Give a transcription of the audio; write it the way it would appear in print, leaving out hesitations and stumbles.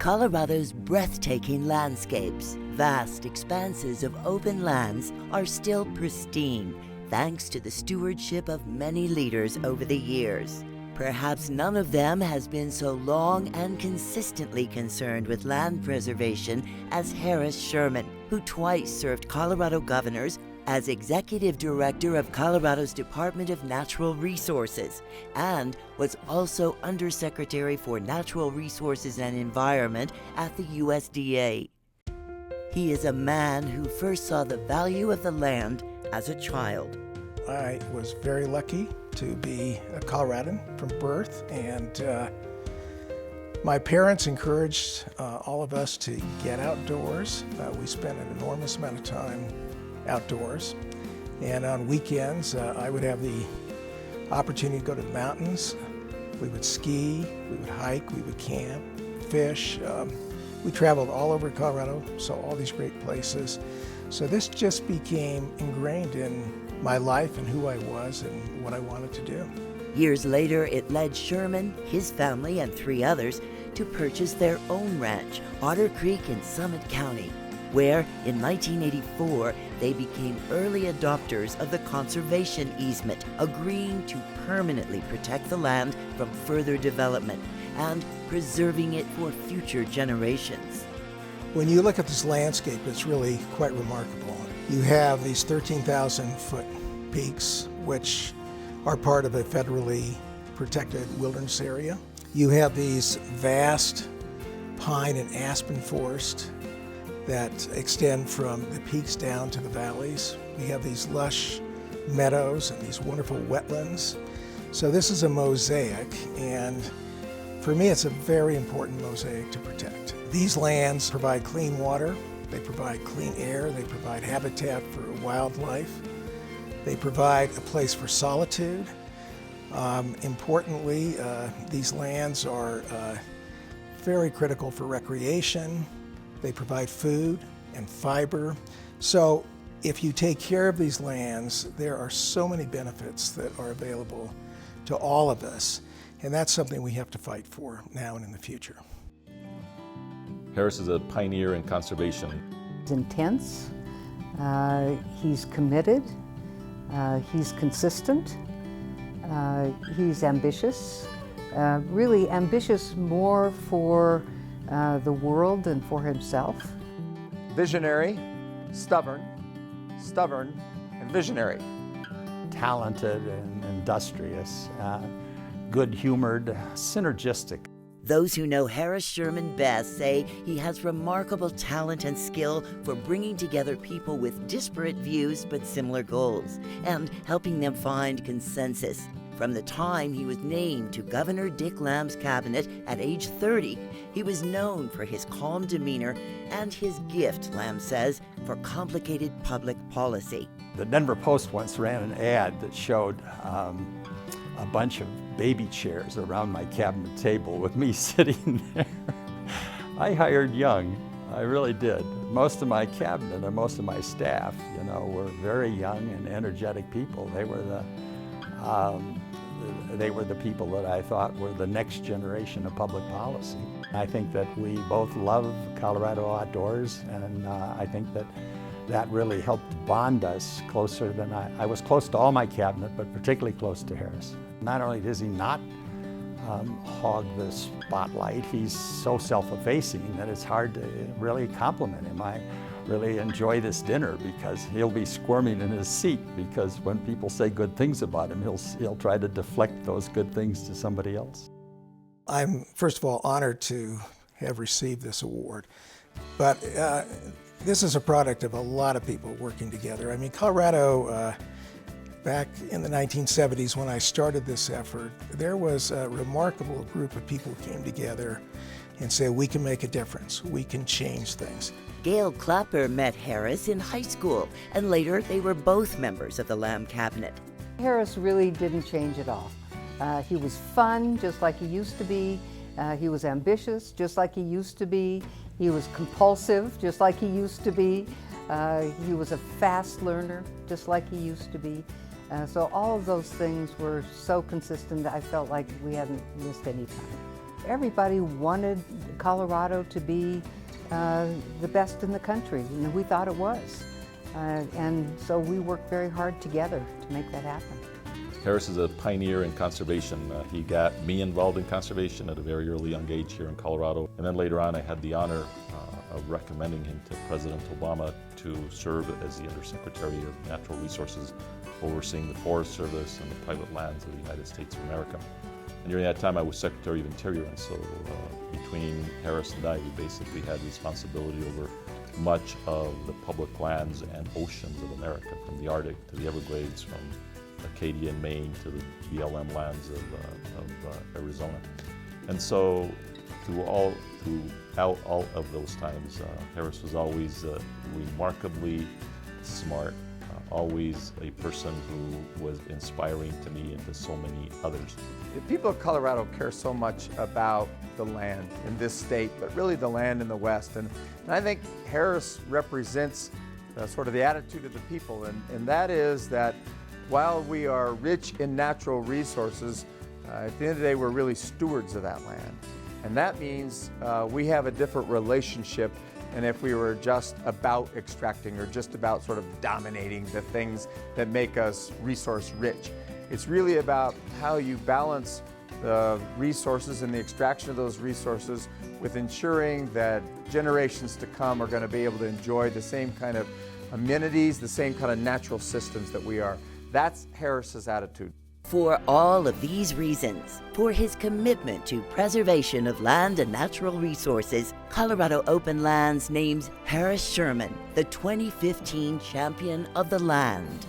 Colorado's breathtaking landscapes, vast expanses of open lands, are still pristine thanks to the stewardship of many leaders over the years. Perhaps none of them has been so long and consistently concerned with land preservation as Harris Sherman, who twice served Colorado governors as Executive Director of Colorado's Department of Natural Resources and was also Undersecretary for Natural Resources and Environment at the USDA. He is a man who first saw the value of the land as a child. I was very lucky to be a Coloradan from birth, and my parents encouraged all of us to get outdoors. We spent an enormous amount of time outdoors, and on weekends I would have the opportunity to go to the mountains. We would ski, we would hike, we would camp, fish. We traveled all over Colorado, saw all these great places. So this just became ingrained in my life and who I was and what I wanted to do. Years later, it led Sherman, his family, and 3 others to purchase their own ranch, Otter Creek in Summit County, where in 1984 they became early adopters of the conservation easement, agreeing to permanently protect the land from further development and preserving it for future generations. When you look at this landscape, it's really quite remarkable. You have these 13,000-foot peaks, which are part of a federally protected wilderness area. You have these vast pine and aspen forest that extend from the peaks down to the valleys. We have these lush meadows and these wonderful wetlands. So this is a mosaic, and for me it's a very important mosaic to protect. These lands provide clean water, they provide clean air, they provide habitat for wildlife, they provide a place for solitude. Importantly, these lands are very critical for recreation. They provide food and fiber. So if you take care of these lands, there are so many benefits that are available to all of us. And that's something we have to fight for now and in the future. Harris is a pioneer in conservation. He's intense, he's committed, he's consistent, he's ambitious, really ambitious more for the world than for himself. Visionary, stubborn, and visionary. Talented and industrious, good-humored, synergistic. Those who know Harris Sherman best say he has remarkable talent and skill for bringing together people with disparate views but similar goals and helping them find consensus. From the time he was named to Governor Dick Lamb's cabinet at age 30, he was known for his calm demeanor and his gift, Lamb says, for complicated public policy. The Denver Post once ran an ad that showed a bunch of baby chairs around my cabinet table with me sitting there. I hired young, I really did. Most of my cabinet and most of my staff, were very young and energetic people. They were the people that I thought were the next generation of public policy. I think that we both love Colorado outdoors, and I think that really helped bond us closer than I was close to all my cabinet, but particularly close to Harris. Not only does he not hog the spotlight, he's so self-effacing that it's hard to really compliment him. I really enjoy this dinner because he'll be squirming in his seat, because when people say good things about him, he'll try to deflect those good things to somebody else. I'm, first of all, honored to have received this award, but this is a product of a lot of people working together. I mean, Colorado, back in the 1970s when I started this effort, there was a remarkable group of people who came together and said, we can make a difference, we can change things. Gail Clapper met Harris in high school, and later they were both members of the Lamb cabinet. Harris really didn't change at all. He was fun, just like he used to be. He was ambitious, just like he used to be. He was compulsive, just like he used to be. He was a fast learner, just like he used to be. So all of those things were so consistent that I felt like we hadn't missed any time. Everybody wanted Colorado to be the best in the country, and we thought it was. And so we worked very hard together to make that happen. Harris is a pioneer in conservation. He got me involved in conservation at a very early young age here in Colorado. And then later on, I had the honor of recommending him to President Obama to serve as the Undersecretary of Natural Resources, overseeing the Forest Service and the private lands of the United States of America. And during that time, I was Secretary of Interior, and so between Harris and I, we basically had responsibility over much of the public lands and oceans of America, from the Arctic to the Everglades, from Acadia in Maine to the BLM lands of Arizona. And so throughout all of those times, Harris was always remarkably smart, always a person who was inspiring to me and to so many others. The people of Colorado care so much about the land in this state, but really the land in the West. And I think Harris represents sort of the attitude of the people, and that is that while we are rich in natural resources, at the end of the day, we're really stewards of that land. And that means we have a different relationship than if we were just about extracting or just about sort of dominating the things that make us resource rich. It's really about how you balance the resources and the extraction of those resources with ensuring that generations to come are going to be able to enjoy the same kind of amenities, the same kind of natural systems that we are. That's Harris's attitude. For all of these reasons, for his commitment to preservation of land and natural resources, Colorado Open Lands names Harris Sherman the 2015 Champion of the Land.